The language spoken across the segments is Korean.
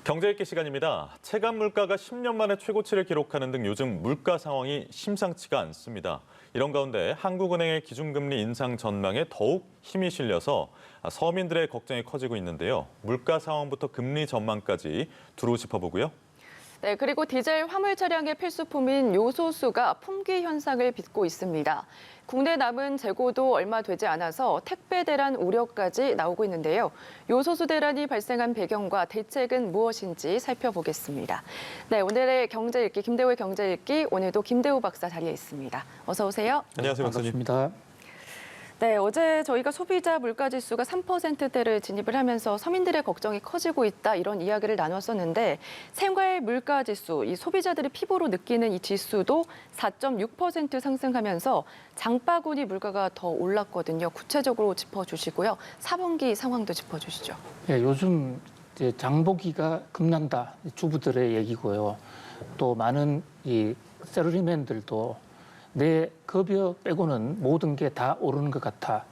경제 읽기 시간입니다. 체감 물가가 10년 만에 최고치를 기록하는 등 요즘 물가 상황이 심상치가 않습니다. 이런 가운데 한국은행의 기준금리 인상 전망에 더욱 힘이 실려서 서민들의 걱정이 커지고 있는데요. 물가 상황부터 금리 전망까지 두루 짚어보고요. 네, 그리고 디젤 화물 차량의 필수품인 요소수가 품귀 현상을 빚고 있습니다. 국내 남은 재고도 얼마 되지 않아서 택배 대란 우려까지 나오고 있는데요. 요소수 대란이 발생한 배경과 대책은 무엇인지 살펴보겠습니다. 네, 오늘의 경제 읽기, 김대우의 경제 읽기, 오늘도 김대우 박사 자리에 있습니다. 어서 오세요. 안녕하세요, 박사님. 반갑습니다. 네, 어제 저희가 소비자 물가지수가 3%대를 진입을 하면서 서민들의 걱정이 커지고 있다 이런 이야기를 나눴었는데 생활 물가지수, 이 소비자들이 피부로 느끼는 이 지수도 4.6% 상승하면서 장바구니 물가가 더 올랐거든요. 구체적으로 짚어주시고요. 4분기 상황도 짚어주시죠. 네, 요즘 이제 장보기가 급난다 주부들의 얘기고요. 또 많은 이 셀러리맨들도 내 급여 빼고는 모든 게 다 오르는 것 같아.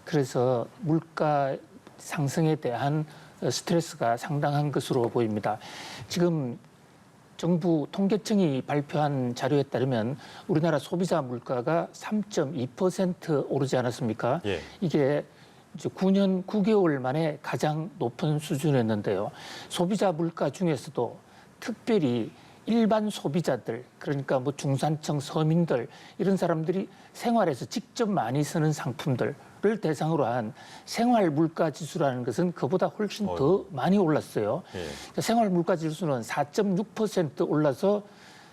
그래서 물가 상승에 대한 스트레스가 상당한 것으로 보입니다. 지금 정부 통계청이 발표한 자료에 따르면 우리나라 소비자 물가가 3.2% 오르지 않았습니까? 예. 이게 이제 9년 9개월 만에 가장 높은 수준이었는데요. 소비자 물가 중에서도 특별히 일반 소비자들, 그러니까 뭐 중산층 서민들 이런 사람들이 생활에서 직접 많이 쓰는 상품들을 대상으로 한 생활 물가 지수라는 것은 그보다 훨씬 더 많이 올랐어요. 예. 생활 물가 지수는 4.6% 올라서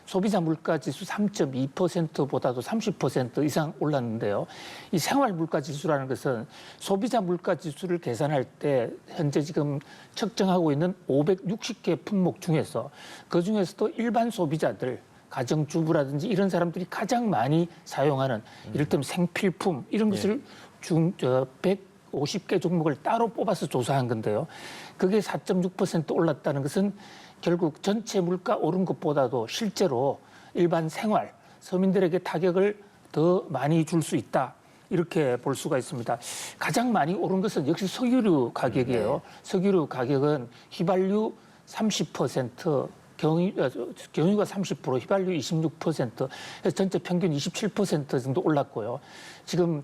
소비자 물가 지수 3.2%보다도 30% 이상 올랐는데요. 이 생활 물가 지수라는 것은 소비자 물가 지수를 계산할 때 현재 지금 측정하고 있는 560개 품목 중에서 그중에서도 일반 소비자들, 가정주부라든지 이런 사람들이 가장 많이 사용하는 이를테면 생필품 이런 것을 150개 종목을 따로 뽑아서 조사한 건데요. 그게 4.6% 올랐다는 것은 결국 전체 물가 오른 것보다도 실제로 일반 생활, 서민들에게 타격을 더 많이 줄 수 있다. 이렇게 볼 수가 있습니다. 가장 많이 오른 것은 역시 석유류 가격이에요. 석유류 가격은 휘발유 30%, 경유가 30%, 휘발유 26%, 해서 전체 평균 27% 정도 올랐고요. 지금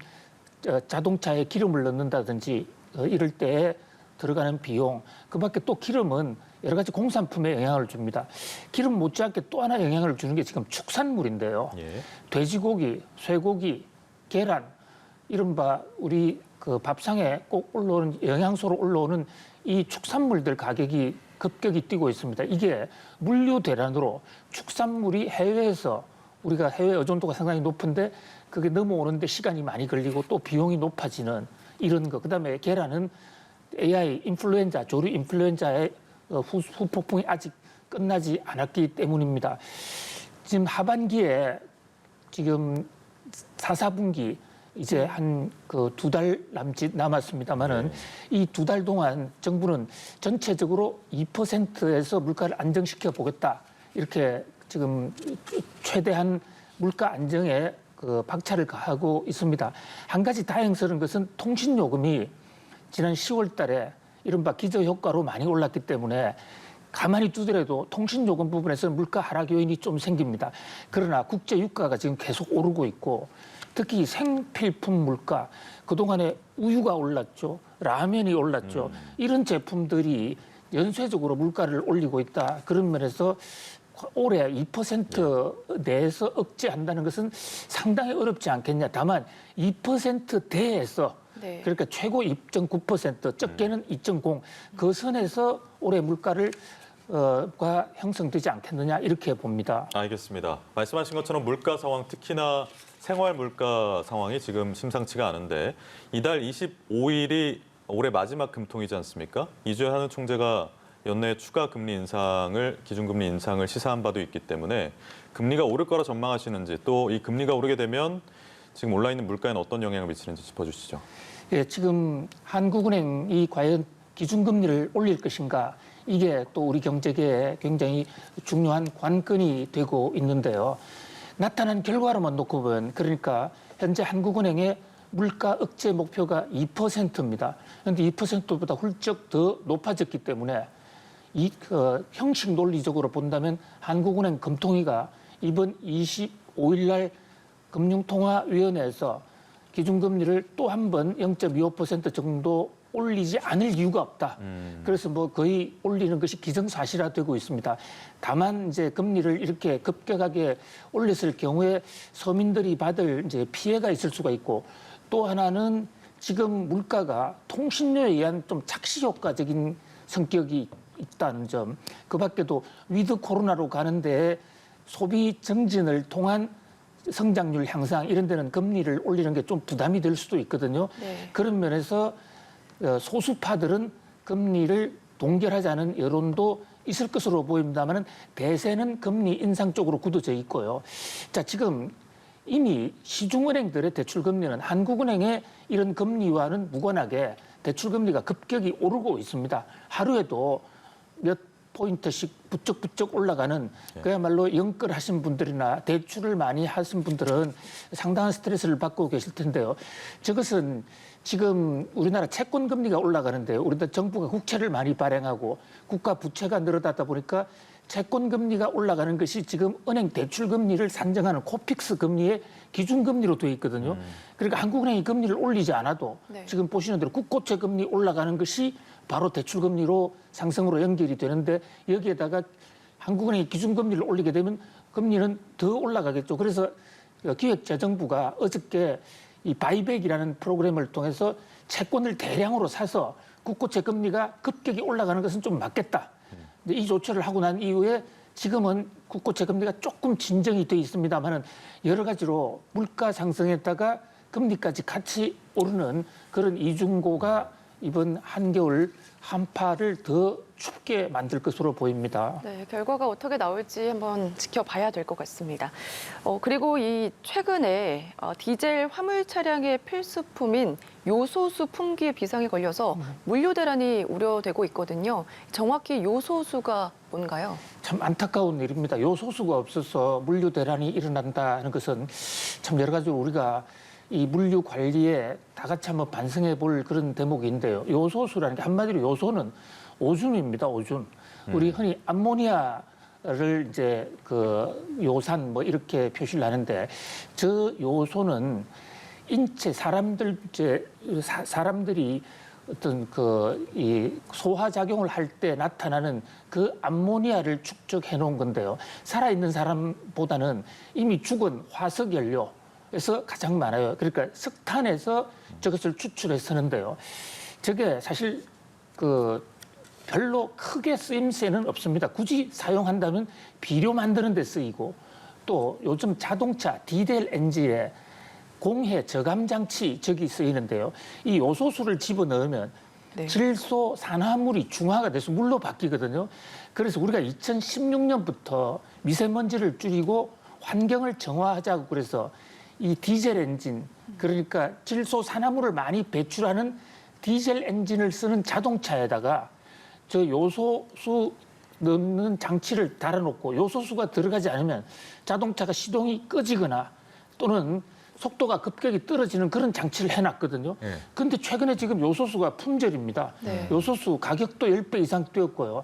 자동차에 기름을 넣는다든지 이럴 때 들어가는 비용, 그밖에 또 기름은 여러 가지 공산품에 영향을 줍니다. 기름 못지않게 또 하나 영향을 주는 게 지금 축산물인데요. 예. 돼지고기, 쇠고기, 계란, 이른바 우리 그 밥상에 꼭 올라오는 영양소로 올라오는 이 축산물들 가격이 급격히 뛰고 있습니다. 이게 물류 대란으로 축산물이 해외에서 우리가 해외 의존도가 상당히 높은데 그게 넘어오는데 시간이 많이 걸리고 또 비용이 높아지는 이런 거. 그다음에 계란은 AI 인플루엔자, 조류 인플루엔자의 후폭풍이 아직 끝나지 않았기 때문입니다. 지금 하반기에 지금 4, 4분기 이제 한 그 2달 남짓 남았습니다만은 이 2달 동안 정부는 전체적으로 2%에서 물가를 안정시켜 보겠다. 이렇게 지금 최대한 물가 안정에 그 박차를 가하고 있습니다. 한 가지 다행스러운 것은 통신요금이 지난 10월 달에 이른바 기저효과로 많이 올랐기 때문에 가만히 두더라도 통신요금 부분에서 물가 하락 요인이 좀 생깁니다. 그러나 국제유가가 지금 계속 오르고 있고 특히 생필품 물가, 그동안에 우유가 올랐죠. 라면이 올랐죠. 이런 제품들이 연쇄적으로 물가를 올리고 있다. 그런 면에서 올해 2% 내에서 억제한다는 것은 상당히 어렵지 않겠냐. 다만 2%대에서 네. 그러니까 최고 2.9%, 적게는 2.0, 그 선에서 올해 물가를 가 형성되지 않겠느냐 이렇게 봅니다. 알겠습니다. 말씀하신 것처럼 물가 상황, 특히나 생활 물가 상황이 지금 심상치가 않은데 이달 25일이 올해 마지막 금통이지 않습니까? 이주열 한우 총재가 연내 추가 금리 인상을, 기준금리 인상을 시사한 바도 있기 때문에 금리가 오를 거라 전망하시는지 또 이 금리가 오르게 되면 지금 올라 있는 물가에는 어떤 영향을 미치는지 짚어주시죠. 예, 지금 한국은행이 과연 기준금리를 올릴 것인가 이게 또 우리 경제계에 굉장히 중요한 관건이 되고 있는데요. 나타난 결과로만 놓고 보면 그러니까 현재 한국은행의 물가 억제 목표가 2%입니다. 그런데 2%보다 훌쩍 더 높아졌기 때문에 형식 논리적으로 본다면 한국은행 금통위가 이번 25일 날 금융통화위원회에서 기준금리를 또 한 번 0.25% 정도 올리지 않을 이유가 없다. 그래서 뭐 거의 올리는 것이 기정사실화되고 있습니다. 다만 이제 금리를 이렇게 급격하게 올렸을 경우에 서민들이 받을 이제 피해가 있을 수가 있고, 또 하나는 지금 물가가 통신료에 의한 좀 착시 효과적인 성격이 있다는 점, 그 밖에도 위드 코로나로 가는데 소비 증진을 통한 성장률 향상 이런 데는 금리를 올리는 게 좀 부담이 될 수도 있거든요. 네. 그런 면에서 소수파들은 금리를 동결하자는 여론도 있을 것으로 보입니다만 대세는 금리 인상 쪽으로 굳어져 있고요. 자, 지금 이미 시중은행들의 대출금리는 한국은행의 이런 금리와는 무관하게 대출금리가 급격히 오르고 있습니다. 하루에도 몇 포인트씩 부쩍부쩍 올라가는, 그야말로 영끌하신 분들이나 대출을 많이 하신 분들은 상당한 스트레스를 받고 계실 텐데요. 저것은 지금 우리나라 채권 금리가 올라가는데 우리나라 정부가 국채를 많이 발행하고 국가 부채가 늘어나다 보니까 채권 금리가 올라가는 것이 지금 은행 대출 금리를 산정하는 코픽스 금리의 기준 금리로 되어 있거든요. 그러니까 한국은행이 금리를 올리지 않아도 네. 지금 보시는 대로 국고채 금리 올라가는 것이 바로 대출 금리로 상승으로 연결이 되는데, 여기에다가 한국은행이 기준 금리를 올리게 되면 금리는 더 올라가겠죠. 그래서 기획재정부가 어저께 이 바이백이라는 프로그램을 통해서 채권을 대량으로 사서 국고채 금리가 급격히 올라가는 것은 좀 맞겠다. 이 조처를 하고 난 이후에 지금은 국고채 금리가 조금 진정이 돼 있습니다만은 여러 가지로 물가 상승에다가 금리까지 같이 오르는 그런 이중고가 이번 한겨울 한파를 더 춥게 만들 것으로 보입니다. 네, 결과가 어떻게 나올지 한번 지켜봐야 될 것 같습니다. 그리고 이 최근에 디젤 화물 차량의 필수품인 요소수 품귀 비상이 걸려서 물류 대란이 우려되고 있거든요. 정확히 요소수가 뭔가요? 참 안타까운 일입니다. 요소수가 없어서 물류 대란이 일어난다는 것은 참 여러 가지로 우리가 이 물류 관리에 다 같이 한번 반성해 볼 그런 대목인데요. 요소수라는 게 한마디로 요소는 오줌입니다. 오줌. 우리 흔히 암모니아를 이제 요산 뭐 이렇게 표시를 하는데, 저 요소는 인체 사람들이 어떤 이 소화 작용을 할 때 나타나는 그 암모니아를 축적해 놓은 건데요. 살아있는 사람보다는 이미 죽은 화석 연료에서 가장 많아요. 그러니까 석탄에서 저것을 추출해 쓰는데요. 저게 사실 별로 크게 쓰임새는 없습니다. 굳이 사용한다면 비료 만드는 데 쓰이고, 또 요즘 자동차 디젤 엔진에 공해 저감 장치 저기 쓰이는데요. 이 요소수를 집어넣으면 네. 질소 산화물이 중화가 돼서 물로 바뀌거든요. 그래서 우리가 2016년부터 미세먼지를 줄이고 환경을 정화하자고 그래서 이 디젤 엔진, 그러니까 질소 산화물을 많이 배출하는 디젤 엔진을 쓰는 자동차에다가 저 요소수 넣는 장치를 달아놓고 요소수가 들어가지 않으면 자동차가 시동이 꺼지거나 또는 속도가 급격히 떨어지는 그런 장치를 해놨거든요. 그런데 최근에 지금 요소수가 품절입니다. 네. 요소수 가격도 10배 이상 뛰었고요.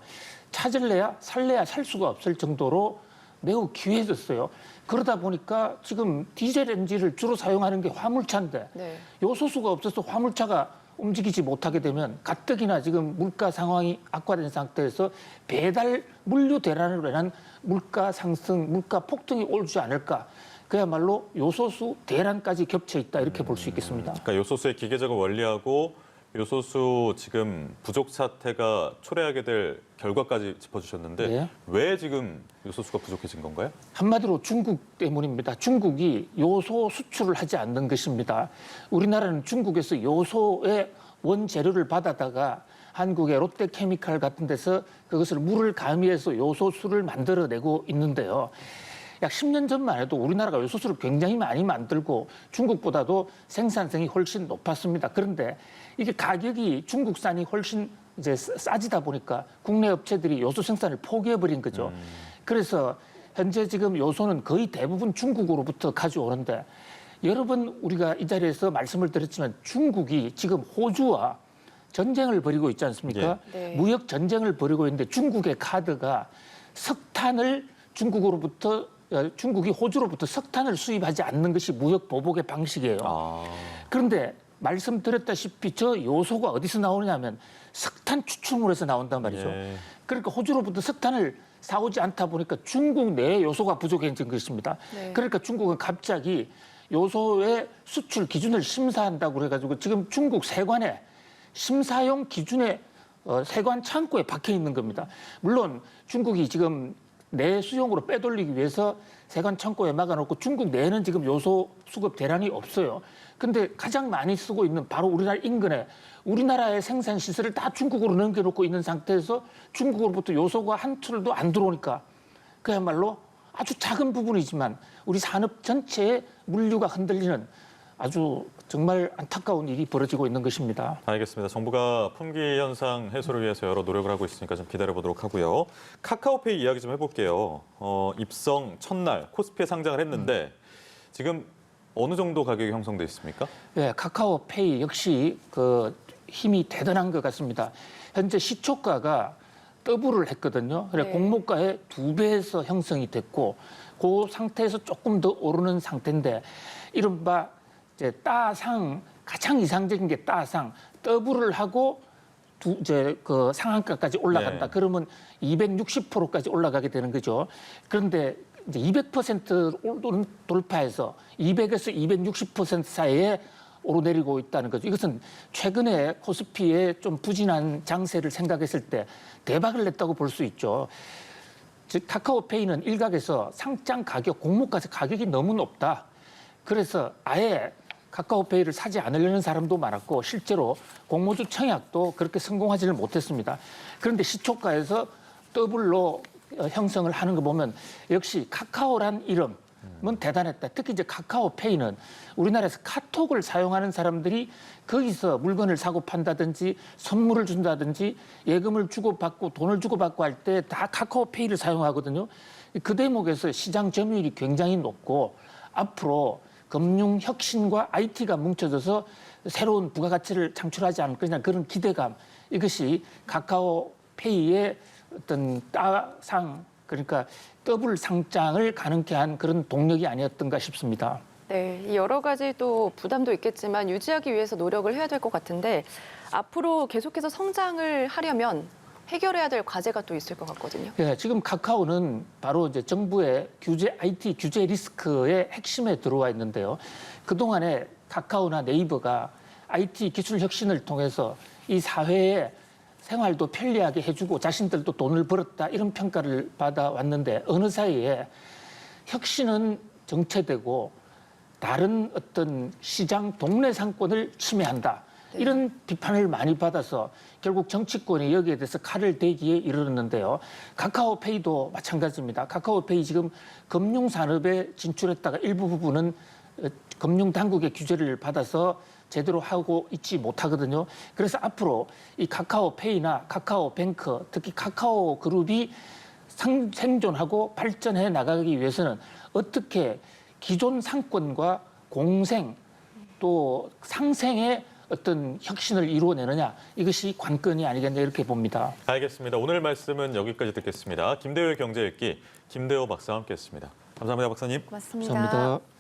찾을래야 살래야 살 수가 없을 정도로 매우 귀해졌어요. 그러다 보니까 지금 디젤 엔진을 주로 사용하는 게 화물차인데 네. 요소수가 없어서 화물차가 움직이지 못하게 되면 가뜩이나 지금 물가 상황이 악화된 상태에서 배달 물류 대란으로 인한 물가 상승, 물가 폭등이 오지 않을까. 그야말로 요소수 대란까지 겹쳐 있다 이렇게 볼 수 있겠습니다. 그러니까 요소수의 기계적인 원리하고 요소수 지금 부족 사태가 초래하게 될 결과까지 짚어주셨는데 네. 왜 지금 요소수가 부족해진 건가요? 한마디로 중국 때문입니다. 중국이 요소 수출을 하지 않는 것입니다. 우리나라는 중국에서 요소의 원재료를 받아다가 한국의 롯데케미칼 같은 데서 그것을 물을 가미해서 요소수를 만들어내고 있는데요. 약 10년 전만 해도 우리나라가 요소수를 굉장히 많이 만들고 중국보다도 생산성이 훨씬 높았습니다. 그런데 이게 가격이 중국산이 훨씬 이제 싸지다 보니까 국내 업체들이 요소 생산을 포기해버린 거죠. 그래서 현재 지금 요소는 거의 대부분 중국으로부터 가져오는데, 여러 번 우리가 이 자리에서 말씀을 드렸지만 중국이 지금 호주와 전쟁을 벌이고 있지 않습니까? 네. 무역 전쟁을 벌이고 있는데 중국의 카드가 석탄을 중국이 호주로부터 석탄을 수입하지 않는 것이 무역 보복의 방식이에요. 그런데 말씀드렸다시피 저 요소가 어디서 나오냐면 석탄 추출물에서 나온단 말이죠. 예. 그러니까 호주로부터 석탄을 사오지 않다 보니까 중국 내에 요소가 부족해진 것입니다. 네. 그러니까 중국은 갑자기 요소의 수출 기준을 심사한다고 그래가지고 지금 중국 세관에 심사용 기준에 세관 창고에 박혀 있는 겁니다. 물론 중국이 지금 내 수용으로 빼돌리기 위해서 세관 창고에 막아놓고 중국 내에는 지금 요소 수급 대란이 없어요. 근데 가장 많이 쓰고 있는 바로 우리나라 인근에 우리나라의 생산 시설을 다 중국으로 넘겨놓고 있는 상태에서 중국으로부터 요소가 한 툴도 안 들어오니까 그야말로 아주 작은 부분이지만 우리 산업 전체의 물류가 흔들리는 아주 정말 안타까운 일이 벌어지고 있는 것입니다. 알겠습니다. 정부가 품귀 현상 해소를 위해서 여러 노력을 하고 있으니까 좀 기다려보도록 하고요. 카카오페이 이야기 좀 해볼게요. 입성 첫날 코스피에 상장을 했는데 지금 어느 정도 가격이 형성돼 있습니까? 네, 카카오페이 역시 그 힘이 대단한 것 같습니다. 현재 시초가가 더블을 했거든요. 그래 네. 공모가의 2배에서 형성이 됐고 그 상태에서 조금 더 오르는 상태인데 이른바 이제 따상 가장 이상적인 게 따상 더블을 하고 이제 그 상한가까지 올라간다. 네. 그러면 260%까지 올라가게 되는 거죠. 그런데 이제 200% 돌파해서 200에서 260% 사이에 오르내리고 있다는 거죠. 이것은 최근에 코스피의 좀 부진한 장세를 생각했을 때 대박을 냈다고 볼 수 있죠. 즉 카카오페이는 일각에서 상장 가격, 공모가에서 가격이 너무 높다. 그래서 아예 카카오페이를 사지 않으려는 사람도 많았고 실제로 공모주 청약도 그렇게 성공하지를 못했습니다. 그런데 시초가에서 더블로 형성을 하는 거 보면 역시 카카오란 이름은 대단했다. 특히 이제 카카오페이는 우리나라에서 카톡을 사용하는 사람들이 거기서 물건을 사고 판다든지 선물을 준다든지 예금을 주고받고 돈을 주고받고 할 때 다 카카오페이를 사용하거든요. 그 대목에서 시장 점유율이 굉장히 높고 앞으로 금융 혁신과 IT가 뭉쳐져서 새로운 부가가치를 창출하지 않을 거냐 그런 기대감 이것이 카카오페이의 어떤 따상 그러니까 더블 상장을 가능케 한 그런 동력이 아니었던가 싶습니다. 네, 이 여러 가지 또 부담도 있겠지만 유지하기 위해서 노력을 해야 될 것 같은데 앞으로 계속해서 성장을 하려면 해결해야 될 과제가 또 있을 것 같거든요. 예, 지금 카카오는 바로 이제 정부의 IT 규제 리스크의 핵심에 들어와 있는데요. 그동안에 카카오나 네이버가 IT 기술 혁신을 통해서 이 사회에 생활도 편리하게 해주고 자신들도 돈을 벌었다 이런 평가를 받아왔는데 어느 사이에 혁신은 정체되고 다른 어떤 시장 동네 상권을 침해한다. 이런 비판을 많이 받아서 결국 정치권이 여기에 대해서 칼을 대기에 이르렀는데요. 카카오페이도 마찬가지입니다. 카카오페이 지금 금융산업에 진출했다가 일부 부분은 금융당국의 규제를 받아서 제대로 하고 있지 못하거든요. 그래서 앞으로 이 카카오페이나 카카오뱅크, 특히 카카오그룹이 생존하고 발전해 나가기 위해서는 어떻게 기존 상권과 공생 또 상생의 어떤 혁신을 이루어내느냐 이것이 관건이 아니겠냐 이렇게 봅니다. 알겠습니다. 오늘 말씀은 여기까지 듣겠습니다. 김대호의 경제읽기 김대호 박사와 함께했습니다. 감사합니다, 박사님. 고맙습니다. 감사합니다.